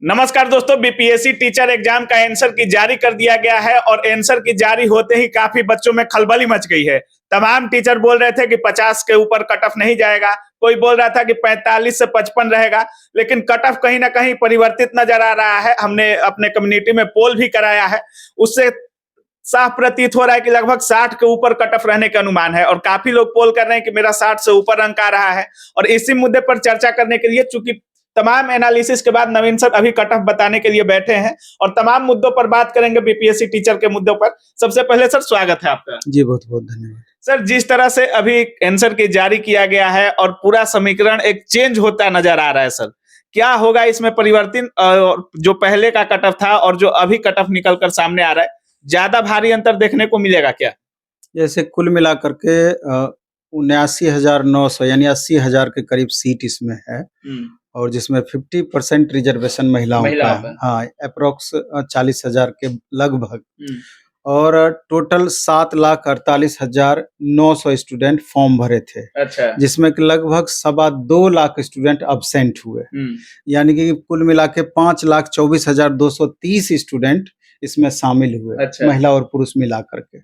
नमस्कार दोस्तों, BPSC teacher exam का आंसर की जारी कर दिया गया है और आंसर की जारी होते ही काफी बच्चों में खलबली मच गई है। तमाम टीचर बोल रहे थे कि 50 के ऊपर कट ऑफ नहीं जाएगा, कोई बोल रहा था कि 45 से 55 रहेगा, लेकिन कट ऑफ कहीं ना कहीं परिवर्तित नजर आ रहा है। हमने अपने कम्युनिटी में पोल भी कराया है, उससे साफ प्रतीत हो रहा है कि लगभग 60 के ऊपर कट ऑफ रहने का अनुमान है और काफी लोग पोल कर रहे हैं कि मेरा 60 से ऊपर अंक आ रहा है। और इसी मुद्दे पर चर्चा करने के लिए, चूंकि तमाम एनालिसिस के बाद नवीन सर अभी कट ऑफ बताने के लिए बैठे हैं और तमाम मुद्दों पर बात करेंगे, बीपीएससी टीचर के मुद्दों पर। सबसे पहले सर स्वागत है आपका। जी बहुत बहुत धन्यवाद सर। जिस तरह से अभी आंसर की जारी किया गया है और पूरा समीकरण एक चेंज होता नजर आ रहा है सर, क्या होगा इसमें परिवर्तन? जो पहले का कट ऑफ था और जो अभी कट ऑफ निकल कर सामने आ रहा है, ज्यादा भारी अंतर देखने को मिलेगा क्या? जैसे कुल मिलाकर के 79,900 यानी 80,000 के करीब सीट इसमें है और जिसमें 50% रिजर्वेशन महिलाओं का है। हाँ, अप्रोक्स 40,000 के लगभग और टोटल 7,48,900 स्टूडेंट फॉर्म भरे थे। अच्छा। जिसमें कि लगभग 2.25 लाख स्टूडेंट अब्सेंट हुए, यानी कि कुल मिला के 5,24,230 स्टूडेंट इसमें शामिल हुए। अच्छा। महिला और पुरुष मिला करके।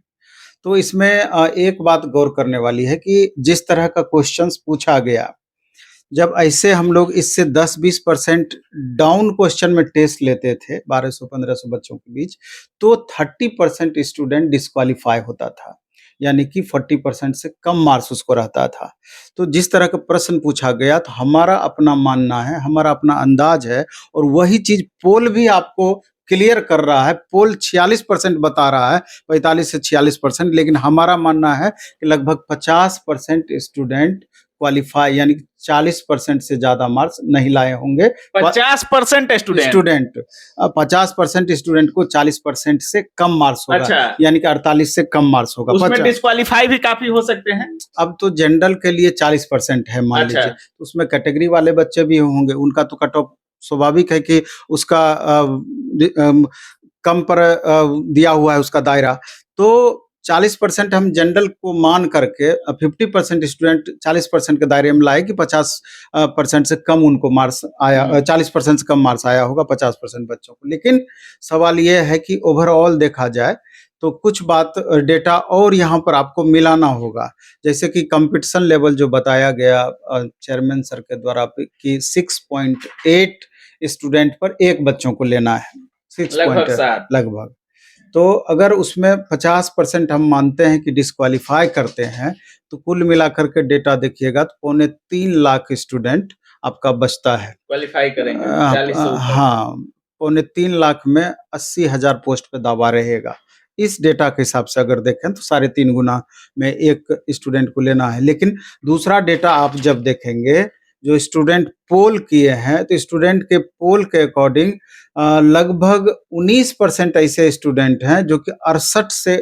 तो इसमें एक बात गौर करने वाली है कि जिस तरह का क्वेश्चंस पूछा गया, जब ऐसे हम लोग इससे 10-20% डाउन क्वेश्चन में टेस्ट लेते थे 1200-1500 बच्चों के बीच, तो 30% स्टूडेंट डिस्क्वालीफाई होता था, यानी कि 40% से कम मार्क्स उसको रहता था। तो जिस तरह का प्रश्न पूछा गया, तो हमारा अपना मानना है, हमारा अपना अंदाज है और वही चीज पोल भी आपको क्लियर कर रहा है। पोल 46% बता रहा है, 45 से 46%, लेकिन हमारा मानना है कि लगभग 50% स्टूडेंट क्वालिफाई, यानी 40% से ज्यादा मार्क्स नहीं लाए होंगे। 50% स्टूडेंट 50% स्टूडेंट को 40% से कम मार्क्स होगा। अच्छा। यानी कि 48 से कम मार्क्स होगा। उसमें डिस्क्वालीफाई भी काफी हो सकते हैं। अब तो जनरल के लिए 40% है मान लीजिए। अच्छा। उसमें कैटेगरी वाले बच्चे भी होंगे, उनका तो कट ऑफ स्वाभाविक है कि उसका कम पर दिया हुआ है उसका दायरा। तो 40% हम जनरल को मान करके 50% स्टूडेंट 40% के दायरे में लाए कि 50% से कम उनको मार्क्स आया, 40% से कम मार्क्स आया होगा 50% बच्चों को। लेकिन सवाल यह है कि ओवरऑल देखा जाए तो कुछ बात डेटा और यहाँ पर आपको मिलाना होगा। जैसे कि कंपटीशन लेवल जो बताया गया चेयरमैन सर के द्वारा कि 6.8 स्टूडेंट पर एक बच्चों को लेना है, 6.8 लगभग। तो अगर उसमें 50% हम मानते हैं कि डिस्क्वालीफाई करते हैं, तो कुल मिलाकर के डेटा देखिएगा तो 3.25 लाख स्टूडेंट आपका बचता है, क्वालिफाई करेंगे। हाँ, 3.25 लाख में 80,000 पोस्ट पे दावा रहेगा। इस डेटा के हिसाब से अगर देखें तो 3.5 गुना में एक स्टूडेंट को लेना है। लेकिन दूसरा डेटा आप जब देखेंगे, जो स्टूडेंट पोल किए हैं, तो स्टूडेंट के पोल के अकॉर्डिंग लगभग 19% ऐसे स्टूडेंट हैं जो कि 68 से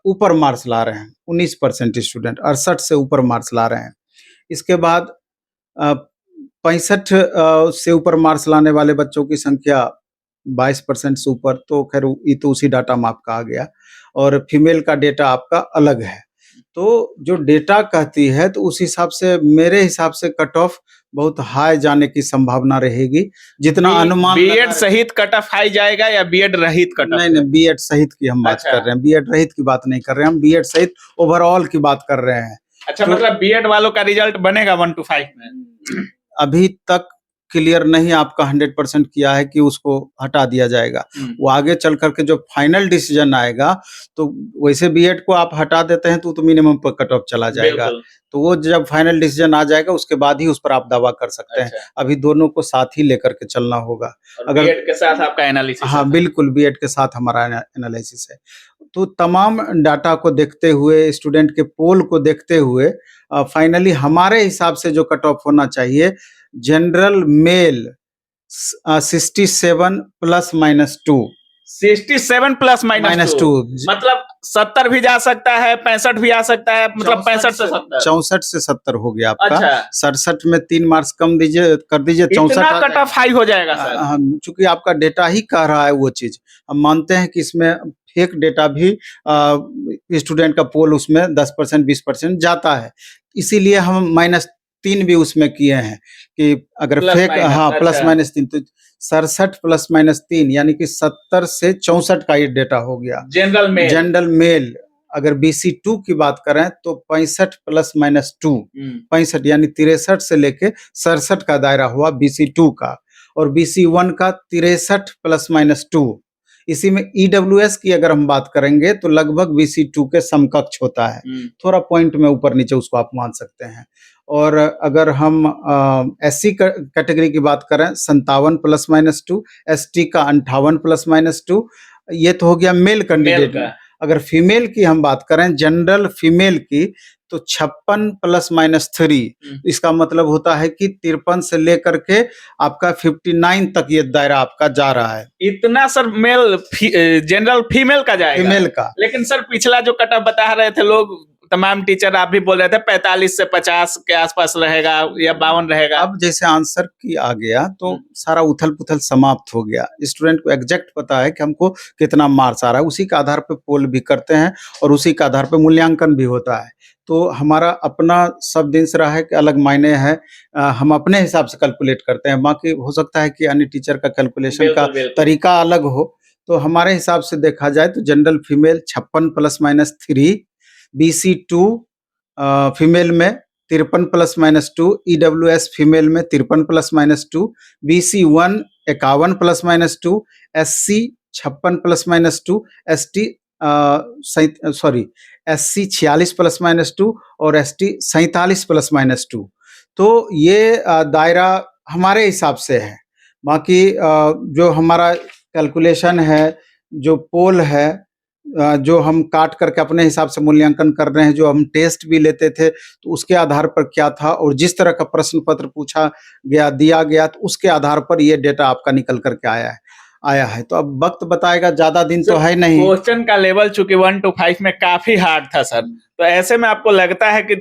ऊपर मार्क्स ला रहे हैं। 19% स्टूडेंट 68 से ऊपर मार्क्स ला रहे हैं। इसके बाद 65 से ऊपर मार्क्स लाने वाले बच्चों की संख्या 22% से ऊपर, तो खैर ये तो उसी डाटा में आपका आ गया। और फीमेल का डेटा आपका अलग है। तो जो डेटा कहती है, तो उस हिसाब से मेरे हिसाब से कट ऑफ बहुत हाई जाने की संभावना रहेगी। जितना अनुमान बीएड सहित कट ऑफ हाई जाएगा या बीएड रहित कट ऑफ? नहीं, बीएड सहित की हम बात कर रहे हैं, बीएड रहित की बात नहीं कर रहे हैं हम, बीएड सहित ओवरऑल की बात कर रहे हैं। अच्छा, तो मतलब बीएड वालों का रिजल्ट बनेगा 1 to 5 में? अभी तक क्लियर नहीं आपका 100% किया है कि उसको हटा दिया जाएगा। वो आगे चल करके जो फाइनल डिसीजन आएगा, तो वैसे बीएड को आप हटा देते हैं तो मिनिमम पर कट ऑफ चला जाएगा। तो वो जब फाइनल डिसीजन आ जाएगा उसके बाद ही उस पर आप दावा कर सकते हैं। अभी दोनों को साथ ही लेकर के चलना होगा। अगर बीएड के साथ आपका एनालिसिस? हाँ बिल्कुल, बीएड के साथ हमारा एनालिसिस है। तो तमाम डाटा को देखते हुए, स्टूडेंट के पोल को देखते हुए, फाइनली हमारे हिसाब से जो कट ऑफ होना चाहिए, जनरल मेल 67 ±2। 67 ±2 मतलब 70 भी जा सकता है, 65 भी आ सकता है, मतलब 65 से 70, 64 से 70 हो गया आपका। अच्छा। 67 में 3 मार्क्स कम दीजिए, कर दीजिए 64 कट ऑफ हाई हो जाएगा सर। चूंकि आपका डेटा ही कह रहा है वो चीज, हम मानते हैं कि इसमें फेक डेटा भी स्टूडेंट का पोल उसमें 10% 20% जाता है, इसीलिए हम -3 भी उसमें किए हैं कि अगर फेक, हाँ, +-3, तो 67 प्लस माइनस 3 यानी कि 70 से 64 का ये डेटा हो गया। जनरल में जनरल मेल अगर BC2 की बात करें तो 65 प्लस माइनस 2 65 यानी 63 से लेके 67 का दायरा हुआ BC2 का, और BC1 का 63 प्लस माइनस 2। इसी में EWS की अगर हम बात करेंगे तो लगभग BC2 के समकक्ष होता है, थोड़ा पॉइंट में ऊपर नीचे उसको आप मान सकते हैं। और अगर हम SC कैटेगरी की बात करें 57 प्लस माइनस 2, ST का 58 प्लस माइनस 2, ये तो हो गया मेल कैंडिडेट में। अगर फीमेल की हम बात करें जनरल फीमेल की तो 56 प्लस माइनस 3, इसका मतलब होता है कि 53 से लेकर के आपका 59 तक ये दायरा आपका जा रहा है। इतना सर मेल जनरल फीमेल का जाएगा? फीमेल का। लेकिन सर पिछला जो कट ऑफ बता रहे थे लोग, तमाम टीचर आप भी बोल रहे थे 45 से 50 के आसपास रहेगा या 52 रहेगा। अब जैसे आंसर की आ गया तो सारा उथल पुथल समाप्त हो गया। स्टूडेंट को एग्जैक्ट पता है कि हमको कितना मार्क्स आ रहा है, उसी के आधार पे पोल भी करते हैं और उसी के आधार पे मूल्यांकन भी होता है। तो हमारा अपना सब दिन से रहा है कि अलग मायने है, हम अपने हिसाब से कैलकुलेट करते हैं। बाकी हो सकता है कि अन्य टीचर का कैलकुलेशन का तरीका अलग हो। तो हमारे हिसाब से देखा जाए तो general female 56 plus minus 3, BC2 female में 53 प्लस माइनस 2, EWS फीमेल में 53 plus minus 2, BC1 51 plus minus 2, SC 56 plus minus 2, SC 46 plus minus 2 और ST 47 प्लस माइनस 2। तो ये दायरा हमारे हिसाब से है। बाकी जो हमारा कैलकुलेशन है, जो पोल है, जो हम काट करके अपने हिसाब से मूल्यांकन कर रहे हैं, जो हम टेस्ट भी लेते थे तो उसके आधार पर क्या था और जिस तरह का प्रश्न पत्र पूछा गया दिया गया तो उसके आधार पर ये डेटा आपका निकल करके आया है। तो अब वक्त बताएगा, ज्यादा दिन तो है नहीं। क्वेश्चन का लेवल चूंकि 1 to 5 में काफी हार्ड था सर, तो ऐसे में आपको लगता है कि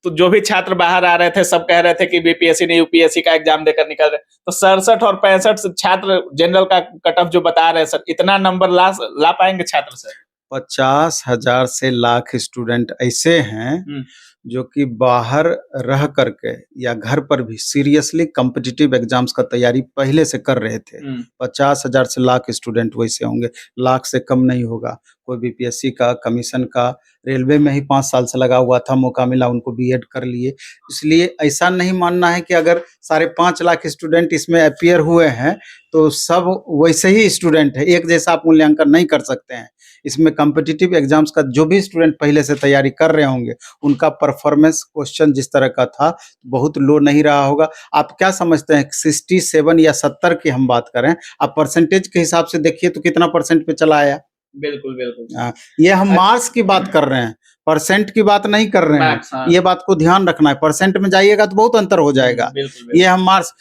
तो जो भी छात्र बाहर आ रहे थे सब कह रहे थे कि BPSC ने UPSC का एग्जाम देकर निकल रहे, तो 67 और 65 छात्र जनरल का कट ऑफ जो बता रहे हैं सर, इतना नंबर ला पाएंगे छात्र सर? 50,000 से लाख स्टूडेंट ऐसे हैं जो कि बाहर रह करके या घर पर भी सीरियसली कॉम्पिटिटिव एग्जाम्स का तैयारी पहले से कर रहे थे। 50,000 से लाख स्टूडेंट वैसे होंगे, लाख से कम नहीं होगा। कोई BPSC का, कमीशन का, रेलवे में ही 5 साल से लगा हुआ था, मौका मिला उनको B.Ed कर लिए। इसलिए ऐसा नहीं मानना है कि अगर 5.5 लाख स्टूडेंट इसमें अपीयर हुए हैं तो सब वैसे ही स्टूडेंट है, एक जैसा आप मूल्यांकन नहीं कर सकते हैं। इसमें कॉम्पिटिटिव एग्जाम्स का जो भी स्टूडेंट पहले से तैयारी कर रहे होंगे उनका परफॉर्मेंस क्वेश्चन जिस तरह का था बहुत लो नहीं रहा होगा। आप क्या समझते हैं 67 या 70 की हम बात करें, आप परसेंटेज के हिसाब से देखिए तो कितना परसेंट पे चला आया? बिल्कुल बिल्कुल। ये हम मार्क्स की बात कर रहे हैं, परसेंट की बात नहीं कर रहे हैं। ये बात को ध्यान रखना है, परसेंट में जाइएगा तो बहुत अंतर हो जाएगा। ये हम मार्क्स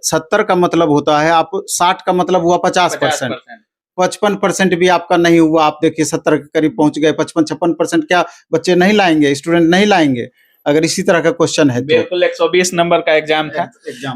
70 का मतलब होता है, आप 60 का मतलब हुआ 50%, 55% भी आपका नहीं हुआ। आप देखिए 70 के करीब पहुंच गए, 55-56% क्या बच्चे नहीं लाएंगे, स्टूडेंट नहीं लाएंगे अगर इसी तरह का क्वेश्चन है तो। बिल्कुल 120 नंबर का एग्जाम था।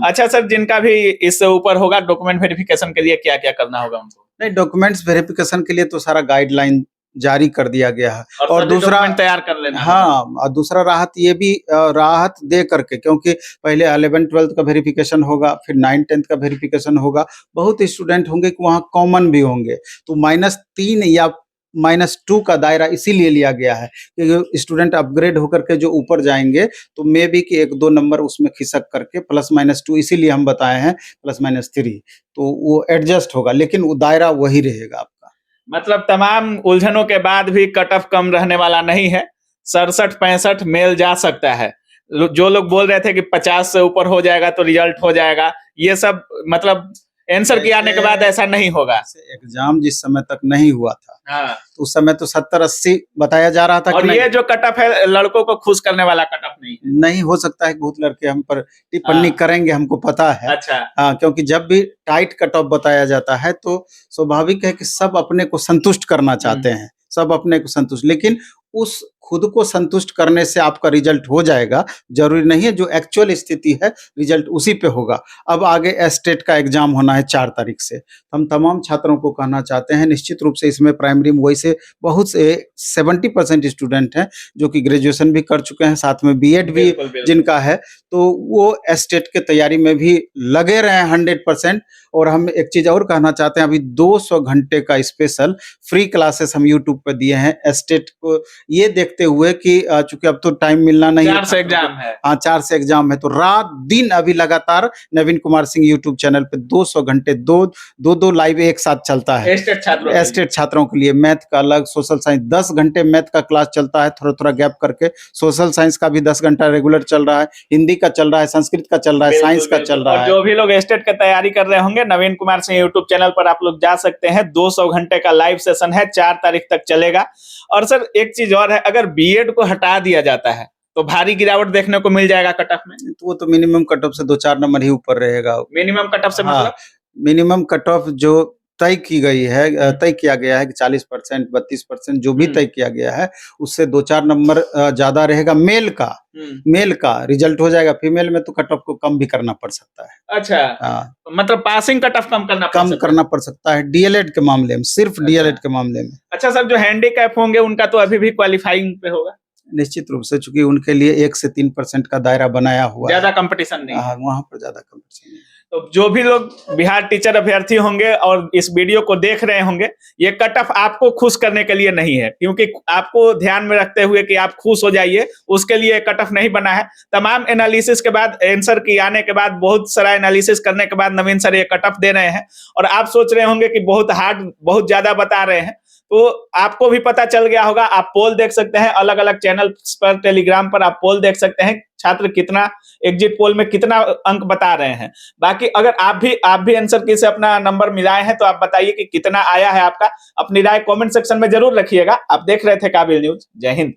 अच्छा सर, जिनका भी इससे ऊपर होगा डॉक्यूमेंट वेरिफिकेशन के लिए क्या क्या करना होगा उनको? नहीं, डॉक्यूमेंट्स वेरिफिकेशन के लिए तो सारा गाइडलाइन जारी कर दिया गया है और दूसरा तैयार कर लेना। हाँ, और दूसरा राहत ये भी राहत दे करके, क्योंकि पहले 11-12 का वेरिफिकेशन होगा, फिर 9-10 का वेरिफिकेशन होगा। बहुत स्टूडेंट होंगे कि वहाँ कॉमन भी होंगे, तो -3 या -2 का दायरा इसीलिए लिया गया है कि स्टूडेंट अपग्रेड होकर के जो ऊपर जाएंगे तो मे बी कि 1-2 नंबर उसमें खिसक करके +-2, इसीलिए हम बताए हैं +-3, तो वो एडजस्ट होगा, लेकिन वो दायरा वही रहेगा आपका। मतलब तमाम उलझनों के बाद भी कट ऑफ कम रहने वाला नहीं है, 67-65 मेल जा सकता है। जो लोग बोल रहे थे कि 50 से ऊपर हो जाएगा तो रिजल्ट हो जाएगा, ये सब मतलब आंसर के आने के बाद ऐसा नहीं होगा। एग्जाम जिस समय तक नहीं हुआ था तो उस समय तो 70-80 बताया जा रहा था। और ये जो कट ऑफ है लड़कों को खुश करने वाला कट ऑफ नहीं हो सकता है कि बहुत लड़के हम पर टिप्पणी करेंगे, हमको पता है। अच्छा। क्योंकि जब भी टाइट कट ऑफ बताया जाता है तो स्वाभाविक है कि सब अपने को संतुष्ट करना चाहते हैं, सब अपने को संतुष्ट, लेकिन उस खुद को संतुष्ट करने से आपका रिजल्ट हो जाएगा, जरूरी नहीं है। जो एक्चुअल स्थिति है रिजल्ट उसी पे होगा। अब आगे एस्टेट का एग्जाम होना है 4 तारीख से। हम तमाम छात्रों को कहना चाहते हैं, निश्चित रूप से इसमें प्राइमरी में वैसे बहुत से 70% स्टूडेंट हैं जो कि ग्रेजुएशन भी कर चुके हैं, साथ में बीएड भी बिल्कुल, बिल्कुल। जिनका है, तो वो एस्टेट के तैयारी में भी लगे रहे हैं 100%। और हम एक चीज़ और कहना चाहते हैं, अभी 200 घंटे का स्पेशल फ्री क्लासेस हम यूट्यूब पे दिए हैं एस्टेट को, ये देखते हुए कि चूंकि अब तो टाइम मिलना नहीं है, 4 से एग्जाम है। हाँ 4 से एग्जाम है, तो रात दिन अभी लगातार नवीन कुमार सिंह यूट्यूब चैनल पे 200 घंटे दो लाइव एक साथ चलता है एस्टेट छात्रों के लिए। मैथ का अलग, सोशल साइंस 10 घंटे मैथ का क्लास चलता है, थोड़ा थोड़ा गैप करके। सोशल साइंस का भी 10 घंटा रेगुलर चल रहा है, हिंदी का चल रहा है, संस्कृत का चल रहा है, साइंस का चल रहा और है। जो भी लोग एस्टेट की तैयारी कर रहे होंगे, नवीन कुमार सिंह यूट्यूब चैनल पर आप लोग जा सकते हैं। 200 घंटे का लाइव सेशन है, 4 तारीख तक चलेगा। और सर एक चीज और है, अगर बीएड को हटा दिया जाता है तो भारी गिरावट देखने को मिल जाएगा कट ऑफ में। तो वो तो मिनिमम कट ऑफ से 2-4 नंबर ही ऊपर रहेगा। मिनिमम कट ऑफ से हाँ, मतलब मिनिमम कट ऑफ जो तय की गई है, तय किया गया है कि 40%, 32% जो भी तय किया गया है, उससे 2-4 नंबर ज्यादा रहेगा मेल का रिजल्ट हो जाएगा। फीमेल में तो कट ऑफ को कम भी करना पड़ सकता है। अच्छा, हाँ, मतलब पासिंग कट ऑफ कम पड़ सकता है डीएलएड के मामले में, सिर्फ डीएलएड के मामले में। अच्छा सर, जो हैंडीकैप होंगे उनका तो अभी भी क्वालिफाइंग पे होगा निश्चित रूप से, चूंकि उनके लिए 1 से 3% का दायरा बनाया हुआ है, ज्यादा कंपटीशन नहीं है। हाँ, वहाँ पर ज्यादा कंपटीशन नहीं है। तो जो भी लोग बिहार टीचर अभ्यर्थी होंगे और इस वीडियो को देख रहे होंगे, ये कट ऑफ आपको खुश करने के लिए नहीं है, क्योंकि आपको ध्यान में रखते हुए कि आप खुश हो जाइए, उसके लिए कट ऑफ नहीं बना है। तमाम एनालिसिस के बाद, आंसर की आने के बाद, बहुत सारा एनालिसिस करने के बाद नवीन सर ये कट ऑफ दे रहे हैं। और आप सोच रहे होंगे कि बहुत हार्ड, बहुत ज्यादा बता रहे हैं, तो आपको भी पता चल गया होगा। आप पोल देख सकते हैं, अलग अलग चैनल पर, टेलीग्राम पर आप पोल देख सकते हैं, छात्र कितना एग्जिट पोल में कितना अंक बता रहे हैं। बाकी अगर आप भी आंसर की से अपना नंबर मिलाए हैं तो आप बताइए कि कितना आया है आपका। अपनी राय कमेंट सेक्शन में जरूर रखिएगा। आप देख रहे थे काबिल न्यूज। जय हिंद।